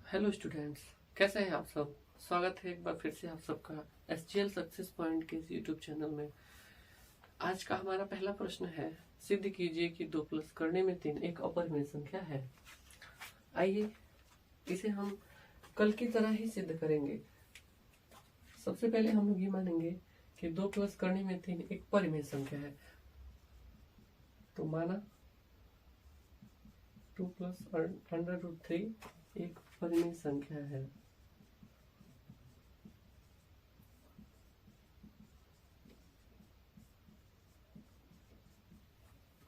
Hello students, कैसे हैं आप सब। स्वागत है एक बार फिर से आप सबका SGL सक्सेस पॉइंट के इस यूट्यूब चैनल में। आज का हमारा पहला प्रश्न है, सिद्ध कीजिए कि 2 प्लस करने में 3 एक अपरिमेय संख्या है। आइए इसे हम कल की तरह ही सिद्ध करेंगे। सबसे पहले हम लोग ये मानेंगे कि 2 प्लस करने में 3 एक परिमेय संख्या है। तो माना 2 प्लस √3 एक परिमेय संख्या है।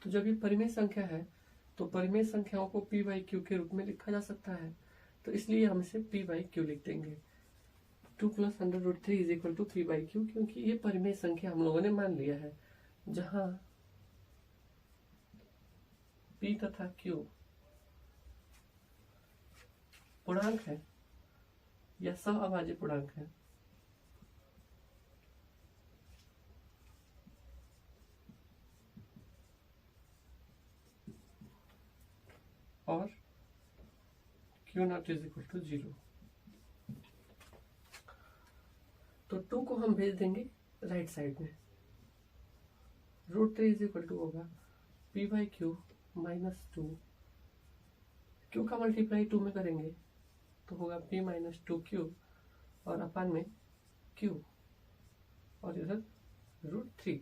तो जब ये परिमेय संख्या है तो परिमेय संख्याओं को p/q के रूप में लिखा जा सकता है। तो इसलिए हम इसे p/q लिख देंगे। 2 plus √3 is equal to p/q, क्योंकि ये परिमेय संख्या हम लोगों ने मान लिया है, जहां p तथा q पूर्णांक है या सह-अभाज्य पूर्णांक है। और Q0 इज इक्वल टू 0। तो 2 को हम भेज देंगे राइट साइड में। √3 इज इक्वल टू होगा p/q माइनस 2। q का मल्टीप्लाई 2 में करेंगे तो होगा p माइनस 2q और अपान में q और इधर √3।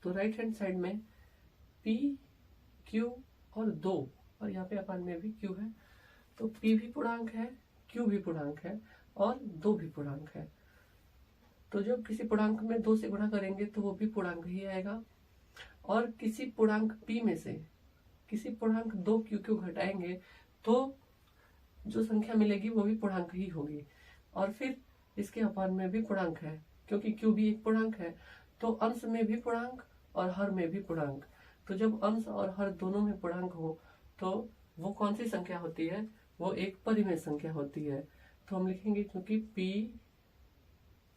तो राइट हैंड साइड में p, q और 2 और यहाँ पे अपान में भी q है। तो p भी पूर्णांक है, q भी पूर्णांक है और 2 भी पूर्णांक है। तो जब किसी पूर्णांक में 2 से गुणा करेंगे तो वो भी पूर्णांक ही आएगा, और किसी पूर्णांक p में से किसी पूर्णांक 2q घटाएंगे तो जो संख्या मिलेगी वो भी पूर्णांक ही होगी। और फिर इसके अपान में भी पूर्णांक है, क्योंकि q भी एक पूर्णांक है। तो अंश में भी पूर्णांक और हर में भी पूर्णांक। तो जब अंश और हर दोनों में पूर्णांक हो तो वो कौन सी संख्या होती है, वो एक परिमेय संख्या होती है। तो हम लिखेंगे क्योंकि p,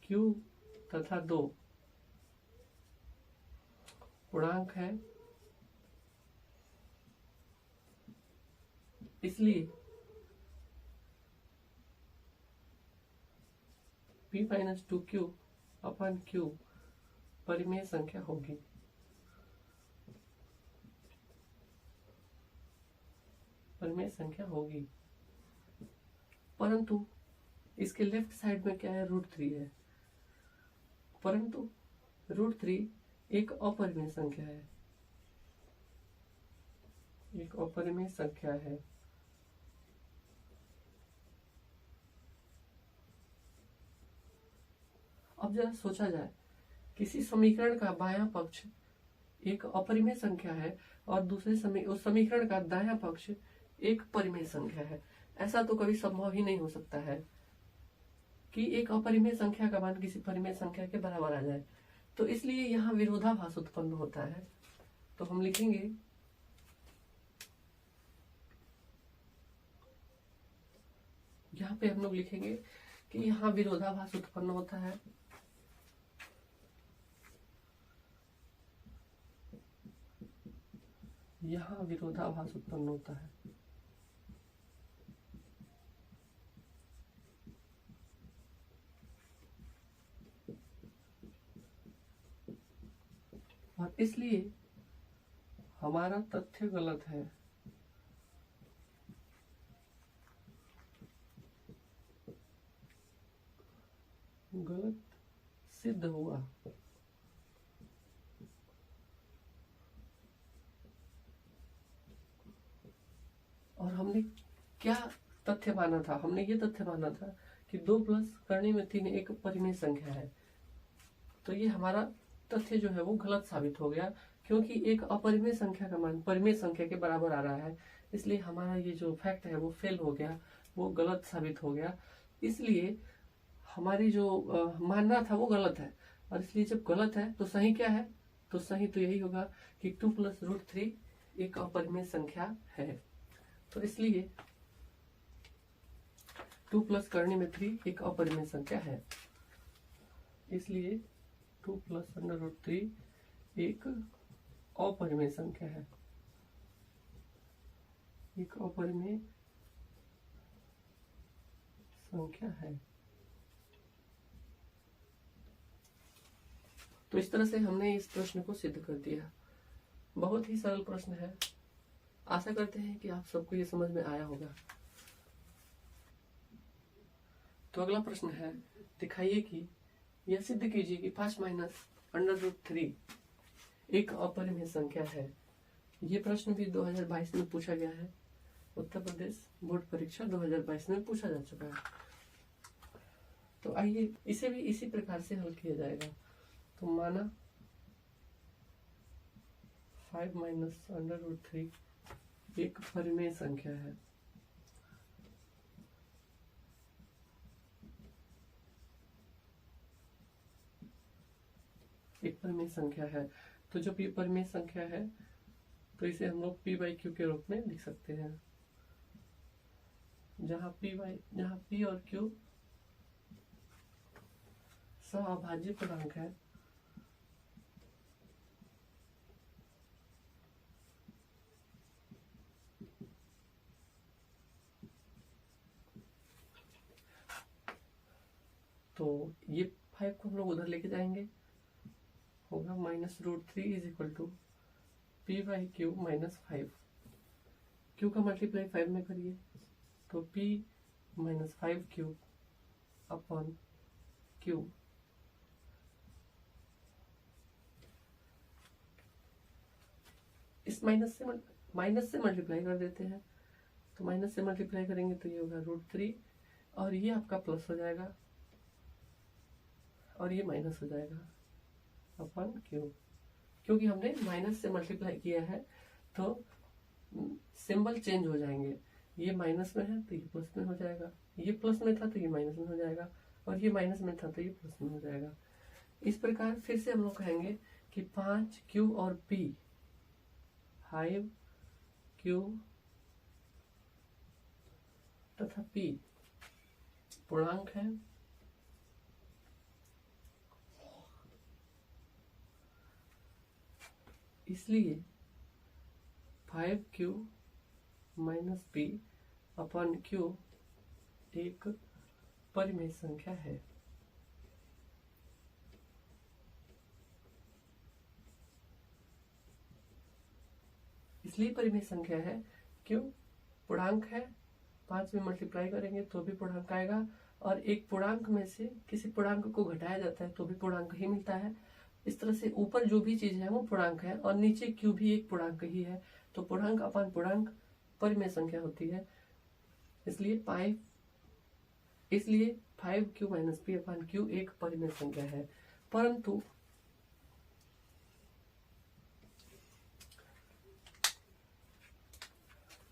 q तथा 2 पूर्णांक है, इसलिए p माइनस 2q अपन q परिमेय संख्या होगी। परिमेय संख्या होगी, परंतु इसके लेफ्ट साइड में क्या है, √3 है। परंतु √3 एक अपरिमेय संख्या है, एक अपरिमेय संख्या है। अब जरा सोचा जाए, किसी समीकरण का बायां पक्ष एक अपरिमेय संख्या है और दूसरे उस समीकरण का दायां पक्ष एक परिमेय संख्या है। ऐसा तो कभी संभव ही नहीं हो सकता है कि एक अपरिमेय संख्या का मान किसी परिमेय संख्या के बराबर आ जाए। तो इसलिए यहाँ विरोधाभास उत्पन्न होता है। तो हम लिखेंगे यहाँ पे हम लोग लिखेंगे कि यहाँ विरोधाभास उत्पन्न होता है। यहाँ विरोधाभास उत्पन्न होता है। और इसलिए हमारा तथ्य गलत है। गलत सिद्ध हुआ। और हमने क्या तथ्य माना था, हमने ये तथ्य माना था कि 2 प्लस करने में 3 एक परिमेय संख्या है। तो ये हमारा तथ्य जो है वो गलत साबित हो गया, क्योंकि एक अपरिमेय संख्या का मान परिमेय संख्या के बराबर आ रहा है। इसलिए हमारा ये जो फैक्ट है वो फेल हो गया, वो गलत साबित हो गया। इसलिए हमारी जो मानना था वो गलत है। और इसलिए जब गलत है तो सही क्या है, तो सही तो यही होगा कि 2 प्लस √3 एक अपरिमेय संख्या है। तो इसलिए 2 प्लस करने में 3 एक अपरिमेय संख्या है। इसलिए 2 प्लस √3 एक अपरिमेय संख्या है, एक अपरिमेय संख्या है। तो इस तरह से हमने इस प्रश्न को सिद्ध कर दिया। बहुत ही सरल प्रश्न है। आशा करते हैं कि आप सबको ये समझ में आया होगा। तो अगला प्रश्न है, दिखाइए कि यह सिद्ध कीजिए कि 5 माइनस √3 एक अपरिमेय संख्या है। ये प्रश्न भी 2022 में पूछा गया है। उत्तर प्रदेश बोर्ड परीक्षा 2022 में पूछा जा चुका है। तो आइए इसे भी इसी प्रकार से हल किया जाएगा। तो माना 5 माइनस √3 एक परिमेय संख्या है। एक परिमेय संख्या है। तो जब ये परिमेय संख्या है तो इसे हम लोग p/q के रूप में लिख सकते हैं, जहां p और q सह-अभाज्य पूर्णांक है। तो ये 5 को हम लोग उधर लेके जाएंगे, होगा -√3 is equal to p/q -5। q का मल्टीप्लाई 5 में करिए तो p -5q अपॉन q। इस माइनस से मल्टीप्लाई कर देते हैं। तो माइनस से मल्टीप्लाई करेंगे तो ये होगा √3 और ये आपका प्लस हो जाएगा और ये माइनस हो जाएगा अपॉन q। क्योंकि हमने माइनस से मल्टीप्लाई किया है तो सिंबल चेंज हो जाएंगे। ये माइनस में है तो ये प्लस में हो जाएगा, ये प्लस में था तो ये माइनस में हो जाएगा, और ये माइनस में था तो ये प्लस में हो जाएगा। इस प्रकार फिर से हम लोग कहेंगे कि 5q और p, 5q तथा p पूर्णांक है। इसलिए 5q - p अपॉन q एक परिमेय संख्या है। इसलिए परिमेय संख्या है क्यों? पूर्णांक है, 5 में मल्टीप्लाई करेंगे तो भी पूर्णांक आएगा, और एक पूर्णांक में से किसी पूर्णांक को घटाया जाता है तो भी पूर्णांक ही मिलता है। इस तरह से ऊपर जो भी चीज है वो पूर्णांक है और नीचे q भी एक पूर्णांक ही है। तो पूर्णांक अपान पूर्णांक परिमेय संख्या होती है। इसलिए 5q - p अपान q एक परिमेय संख्या है। परंतु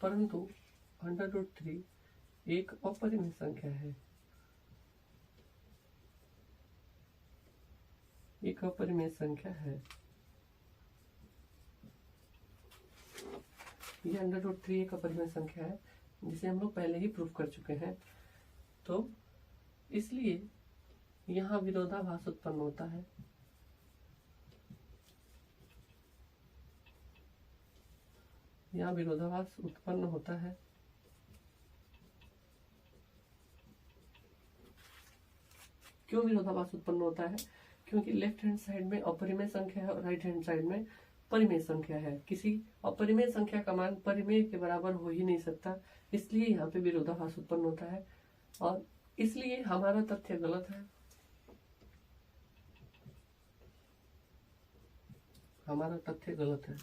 √3 एक अपरिमेय संख्या है। एक अपरिमेय संख्या है। ये √3 एक अपरिमेय संख्या है जिसे हम लोग पहले ही प्रूव कर चुके हैं। तो इसलिए यहाँ विरोधाभास उत्पन्न होता है। यहाँ विरोधाभास उत्पन्न होता है। क्यों विरोधाभास उत्पन्न होता है? क्योंकि लेफ्ट हैंड साइड में अपरिमेय संख्या है और राइट हैंड साइड में परिमेय संख्या है। किसी अपरिमेय संख्या का मान परिमेय के बराबर हो ही नहीं सकता, इसलिए यहाँ पे विरोधाभास उत्पन्न होता है और इसलिए हमारा तथ्य गलत है। हमारा तथ्य गलत है।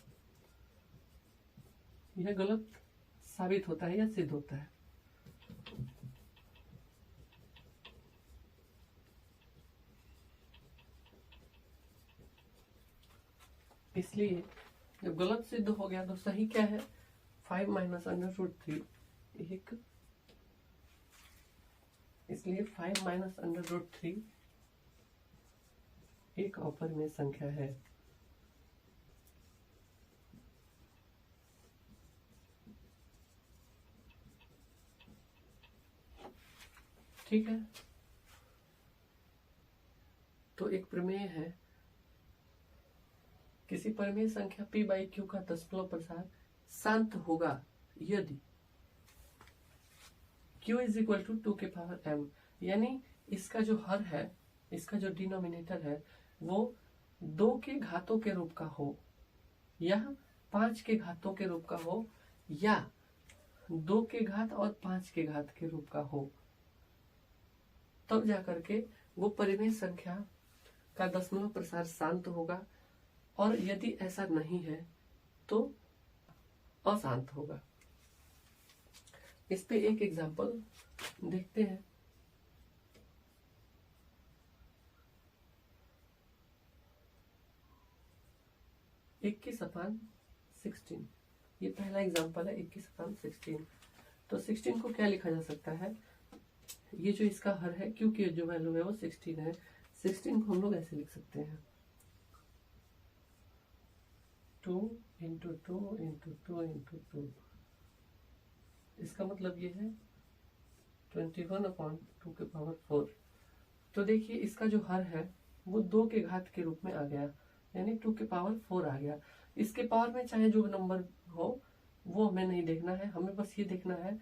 यह गलत साबित होता है या सिद्ध होता है। इसलिए जब गलत सिद्ध हो गया तो सही क्या है? 5 माइनस √3 एक, इसलिए 5 माइनस √3 एक अपरिमेय संख्या है। ठीक है, तो एक प्रमेय है, किसी परिमेय संख्या p/q का दशमलव प्रसार शांत होगा यदि q इज इक्वल टू 2 के पावर m, यानी इसका जो हर है, इसका जो डिनोमिनेटर है वो 2 के घातों के रूप का हो या 5 के घातों के रूप का हो या 2 के घात और 5 के घात के रूप का हो, तब जाकर के वो परिमेय संख्या का दशमलव प्रसार शांत होगा, और यदि ऐसा नहीं है तो अशांत होगा। इस पे एक एग्जांपल देखते हैं। इक्कीस अपान 16, ये पहला एग्जांपल है 21 अपान 16। तो 16 को क्या लिखा जा सकता है, ये जो इसका हर है क्योंकि जो वैल्यू है वो 16 है, 16 को हम लोग ऐसे लिख सकते हैं 2 इंटू 2 इंटू 2 इंटू 2। इसका मतलब ये है 21 अपॉन 2 के पावर 4। तो देखिए इसका जो हर है वो 2 के घात के रूप में आ गया, यानी 2 के पावर 4 आ गया। इसके पावर में चाहे जो नंबर हो वो हमें नहीं देखना है, हमें बस ये देखना है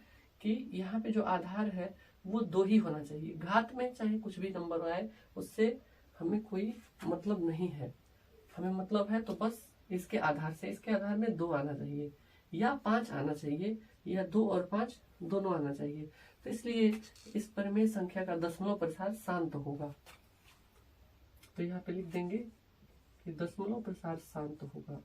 कि यहाँ पे जो आधार है वो 2 ही होना चाहिए। घात में चाहे कुछ भी नंबर आए उससे हमें कोई मतलब नहीं है, हमें मतलब है तो बस इसके आधार से, इसके आधार में 2 आना चाहिए या 5 आना चाहिए या 2 और 5 दोनों आना चाहिए। तो इसलिए इस परिमेय संख्या का दशमलव प्रसार शांत होगा। तो यहाँ पे लिख देंगे कि दशमलव प्रसार शांत होगा।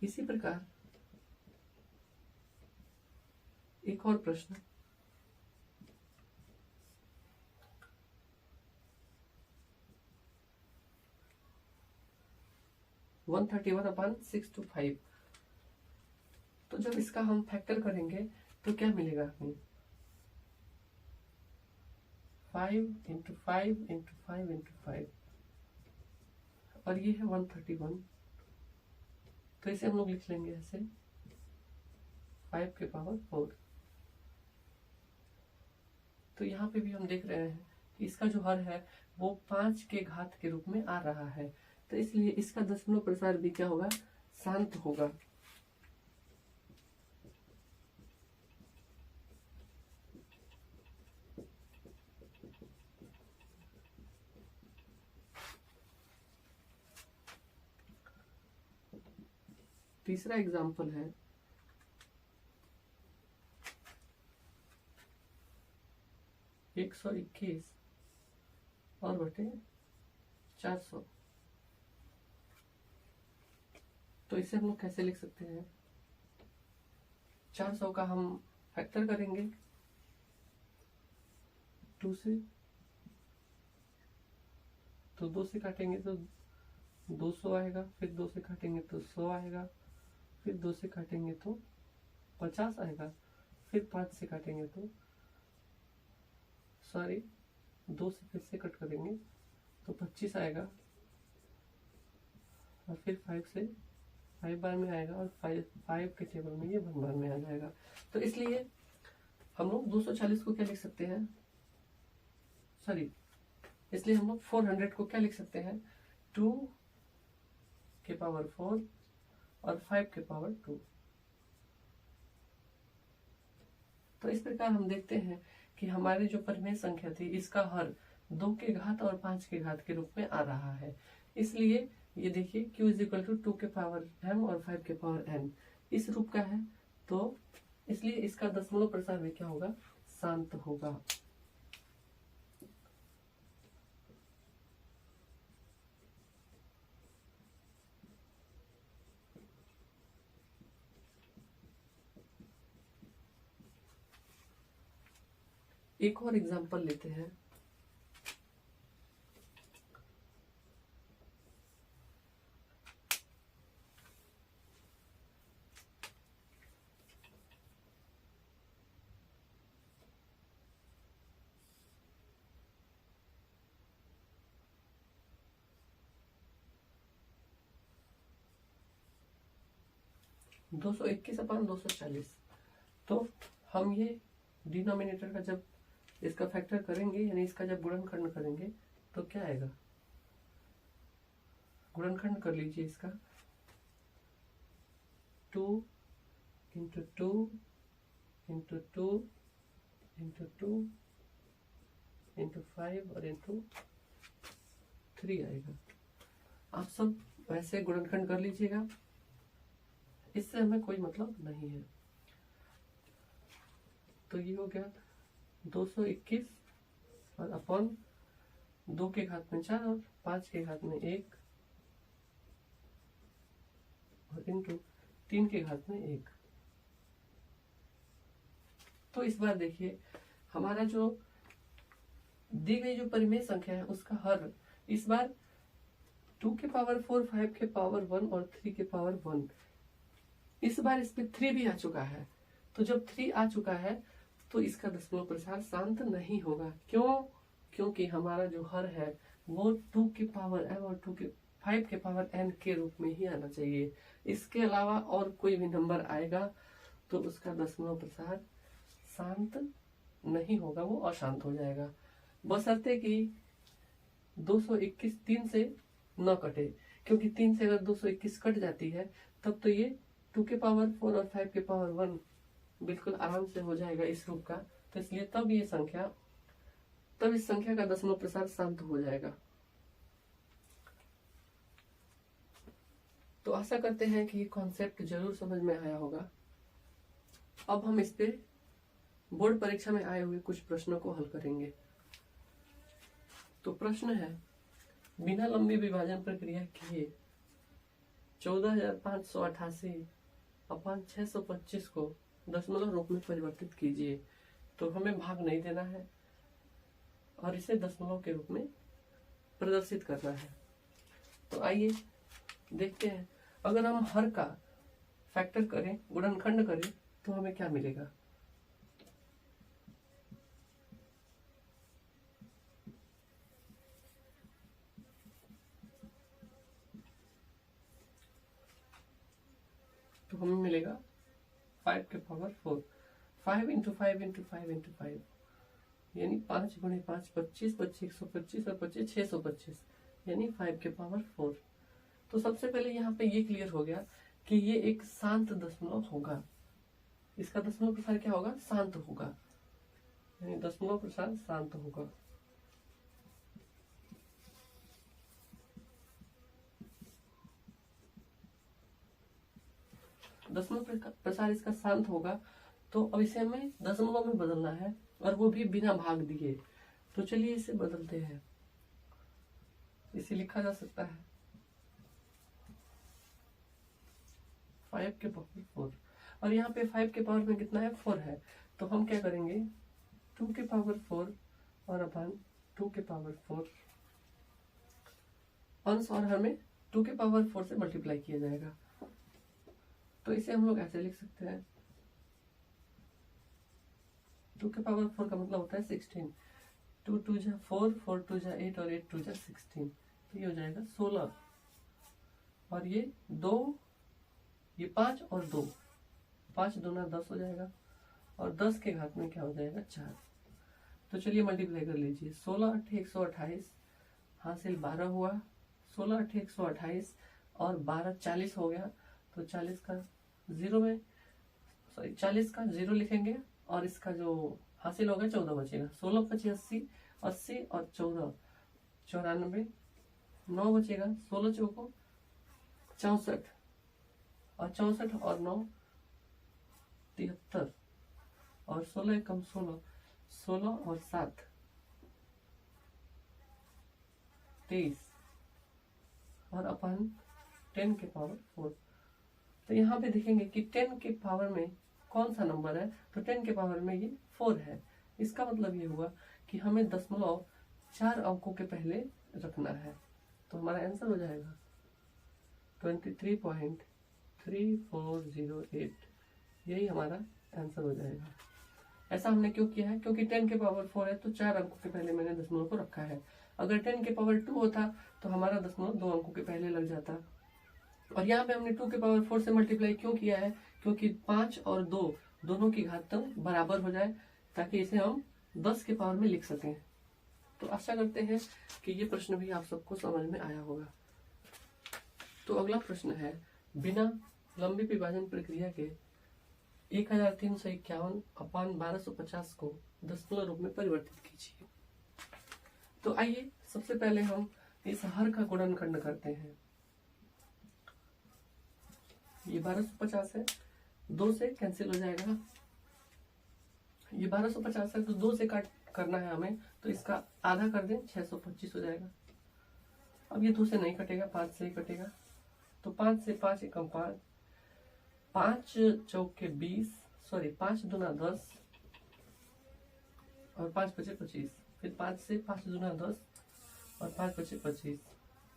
इसी प्रकार एक और प्रश्न, वन 31 अपान 625। तो जब इसका हम फैक्टर करेंगे तो क्या मिलेगा हमें, 5 इंटू 5 इंटू 5 इंटू 5, और ये है 131। तो इसे हम लोग लिख लेंगे ऐसे 5 के पावर 4। तो यहाँ पे भी हम देख रहे हैं कि इसका जो हर है वो 5 के घात के रूप में आ रहा है, तो इसलिए इसका दशमलव प्रसार भी क्या होगा, शांत होगा। तीसरा एग्जाम्पल है 121 और बटे 400। तो इसे हम लोग कैसे लिख सकते हैं, 400 का हम फैक्टर करेंगे 2 से, तो 2 से काटेंगे तो 200 आएगा, फिर 2 से काटेंगे तो 100 आएगा, फिर 2 से काटेंगे तो 50 आएगा, फिर 5 से काटेंगे तो 2 से फिर से कट करेंगे तो 25 आएगा, और फिर 5 से 5 बार में आएगा, और 5 के टेबल में ये 1 बार में आ जाएगा। तो इसलिए हम लोग 240 को क्या लिख सकते हैं, इसलिए हम लोग 400 को क्या लिख सकते हैं, 2 के पावर 4 और 5 के पावर 2। तो इस प्रकार हम देखते हैं कि हमारी जो परिमेय संख्या थी इसका हर 2 के घात और 5 के घात के रूप में आ रहा है। इसलिए ये देखिए q इज इक्वल टू 2 के पावर m और 5 के पावर n इस रूप का है, तो इसलिए इसका दशमलव प्रसार भी क्या होगा, शांत होगा। एक और एग्जांपल लेते हैं। दो 221 अपान 240। तो हम ये डिनोमिनेटर का जब इसका फैक्टर करेंगे, यानी इसका जब गुणनखंड करेंगे तो क्या आएगा, गुणनखंड कर लीजिए इसका। 2 इंटू 2 इंटू 2 इंटू 2 इंटू 5 और इंटू 3 आएगा। आप सब वैसे गुणनखंड कर लीजिएगा, इससे हमें कोई मतलब नहीं है। तो ये हो गया 221 और अपॉन 2 के घात में 4 और 5 के घात में 1 और इंटू 3 के घात में 1। तो इस बार देखिए हमारा जो दी गई जो परिमेय संख्या है उसका हर इस बार 2 के पावर 4, 5 के पावर 1 और 3 के पावर 1। इस बार इसमें 3 भी आ चुका है। तो जब 3 आ चुका है तो इसका दशमलव प्रसार शांत नहीं होगा। क्यों? क्योंकि हमारा जो हर है वो 2 के पावर m और 5 के पावर n के रूप में ही आना चाहिए। इसके अलावा और कोई भी नंबर आएगा तो उसका दशमलव प्रसार शांत नहीं होगा, वो अशांत हो जाएगा। बशर्ते कि 221 3 से न कटे, क्योंकि 3 से अगर 221 कट जाती है तब तो ये 2 के पावर 4 और 5 के पावर 1 बिल्कुल आराम से हो जाएगा इस रूप का। तो इसलिए तब इस संख्या का दशमलव प्रसार शांत हो जाएगा। तो आशा करते हैं कि ये कॉन्सेप्ट जरूर समझ में आया होगा। अब हम इस पे बोर्ड परीक्षा में आए हुए कुछ प्रश्नों को हल करेंगे। तो प्रश्न है, बिना लंबी विभाजन प्रक्रिया किए 14,588 अपॉन 625 को दशमलव रूप में परिवर्तित कीजिए। तो हमें भाग नहीं देना है और इसे दशमलव के रूप में प्रदर्शित करना है। तो आइए देखते हैं, अगर हम हर का फैक्टर करें, गुणनखंड करें, तो हमें क्या मिलेगा। तो हमें मिलेगा 5 के पावर 4, 5 इंटू 5 इंटू 5 इंटू 5 यानी 5 गुणे 5 25, 25 125 और 25 625 यानी 5 के पावर 4। तो सबसे पहले यहाँ पे ये क्लियर हो गया कि ये एक शांत दशमलव होगा। इसका दशमलव प्रसार क्या होगा? शांत होगा, यानी दशमलव प्रसार शांत होगा। दशमलव प्रसार इसका शांत होगा। तो अब इसे हमें दशमलव में बदलना है और वो भी बिना भाग दिए। तो चलिए इसे बदलते हैं। इसे लिखा जा सकता है 5 के पावर 4 और यहाँ पे 5 के पावर में कितना है? 4 है। तो हम क्या करेंगे, 2 के पावर 4 और अपन 2 के पावर 4 अंश और हमें 2 के पावर 4 से मल्टीप्लाई किया जाएगा। तो इसे हम लोग ऐसे लिख सकते हैं, 2 के पावर 4 का मतलब होता है 16। 2 2 जा 4, 4 2 जा 8 और 8 2 जा 16। तो ये हो जाएगा 16 और ये 2, ये 5 और 2, 5 दूना 10 हो जाएगा और 10 के घात में क्या हो जाएगा? 4। तो चलिए मल्टीप्लाई कर लीजिए। 16 8 128 हासिल 12 हुआ, 16 8 128 और 12 40 हो गया। तो 40 का 0 लिखेंगे और इसका जो हासिल होगा 14 बचेगा। 16 25 80, 80 और 14 94, 9 बचेगा। 16 चौको 64 और 64 और 9 73 और 16 कम 16, 16 और 7 23 और अपन 10 के पावर 4। तो यहाँ पे देखेंगे कि 10 के पावर में कौन सा नंबर है, तो 10 के पावर में ये 4 है। इसका मतलब ये हुआ कि हमें दशमलव 4 अंकों के पहले रखना है। तो हमारा आंसर हो जाएगा 23.3408। यही हमारा आंसर हो जाएगा। ऐसा हमने क्यों किया है? क्योंकि 10 के पावर 4 है तो 4 अंकों के पहले मैंने दशमलव को रखा है। अगर 10 के पावर 2 होता तो हमारा दशमलव 2 अंकों के पहले लग जाता। और यहाँ पे हमने 2 के पावर 4 से मल्टीप्लाई क्यों किया है? क्योंकि 5 और 2 दोनों की घातांक बराबर हो जाए, ताकि इसे हम 10 के पावर में लिख सकें। तो आशा करते हैं कि ये प्रश्न भी आप सबको समझ में आया होगा। तो अगला प्रश्न है, बिना लंबी विभाजन प्रक्रिया के 1351 अपान 1250 को दशमलव रूप में परिवर्तित कीजिए। तो आइए सबसे पहले हम इस हर का गुणनखंड करते हैं। ये 1250 है, 2 से कैंसिल हो जाएगा। ये 1250 है तो 2 से काट करना है हमें, तो इसका आधा कर दें, 625 हो जाएगा। अब ये 2 से नहीं कटेगा, 5 से ही कटेगा। तो 5 से 5 एकम 5, 5 चौके 20, सॉरी 5 दूना 10 और 5 बचे 25। फिर 5 से 5 दूना 10 और 5 बचे 25।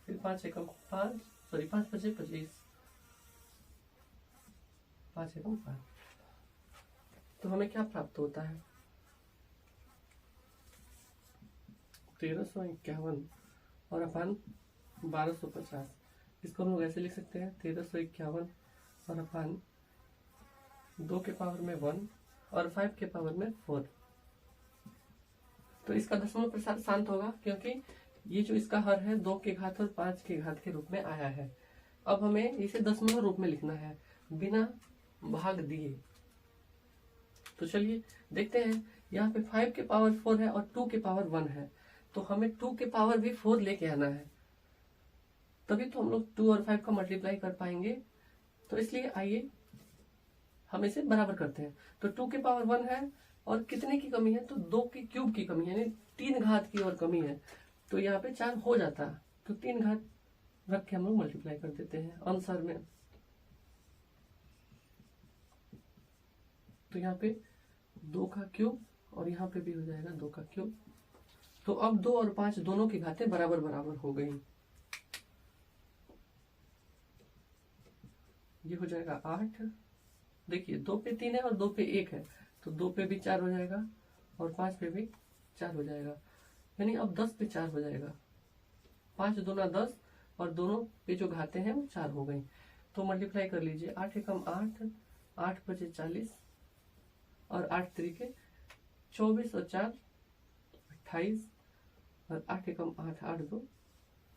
फिर 5 एकम 5, सॉरी 5 बचे 25, 5 एकम 5। तो हमें क्या प्राप्त होता है? 1351 और अपान 1250। इसको हम लोग ऐसे लिख सकते हैं, 1351 और अपान 2 के पावर में 1 और 5 के पावर में 4। तो इसका दशमलव प्रसार शांत होगा, क्योंकि ये जो इसका हर है 2 के घात और 5 के घात के रूप में आया है। अब हमें इसे दशमलव रूप में लिखना है बिना भाग दिए। तो चलिए देखते हैं, यहाँ पे 5 के पावर 4 है और 2 के पावर 1 है, तो हमें 2 के पावर भी 4 लेके आना है, तभी तो हम लोग 2 और 5 का मल्टीप्लाई कर पाएंगे। तो इसलिए आइए हम इसे बराबर करते हैं। तो 2 के पावर 1 है और कितने की कमी है? तो 2 के क्यूब की कमी है, यानी 3 घात की और कमी है। तो यहाँ पे 4 हो जाता, तो 3 घात रख के हम लोग मल्टीप्लाई कर देते हैं आंसर में। तो यहाँ पे 2 का क्यूब और यहाँ पे भी हो जाएगा 2 का क्यूब। तो अब 2 और 5 दोनों की घातें बराबर बराबर हो गई। ये हो जाएगा 8। देखिए 2 पे 3 है और 2 पे 1 है, तो 2 पे भी 4 हो जाएगा और 5 पे भी 4 हो जाएगा, यानी अब 10 पे 4 हो जाएगा। 5 दूना 10 और दोनों पे जो घातें हैं वो 4 हो गई। तो मल्टीप्लाई कर लीजिए, 8 एकम 8, 8 बचे 40 और 8 तरीके 24 और 4 28 और 8 एकम 8, 8 2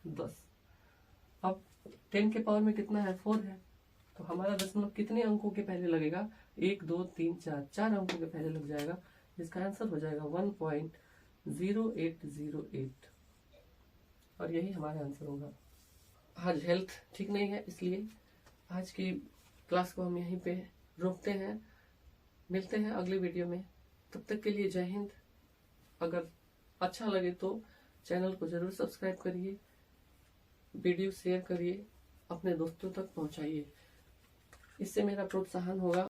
10। अब 10 के पावर में कितना है? 4 है, तो हमारा दशमलव कितने अंकों के पहले लगेगा? 1 2 3 4, 4 अंकों के पहले लग जाएगा। इसका आंसर हो जाएगा 1.0808 और यही हमारा आंसर होगा। आज हेल्थ ठीक नहीं है, इसलिए आज की क्लास को हम यहीं पे रोकते हैं। मिलते हैं अगली वीडियो में, तब तक के लिए जय हिंद। अगर अच्छा लगे तो चैनल को जरूर सब्सक्राइब करिए, वीडियो शेयर करिए, अपने दोस्तों तक पहुंचाइए, इससे मेरा प्रोत्साहन होगा।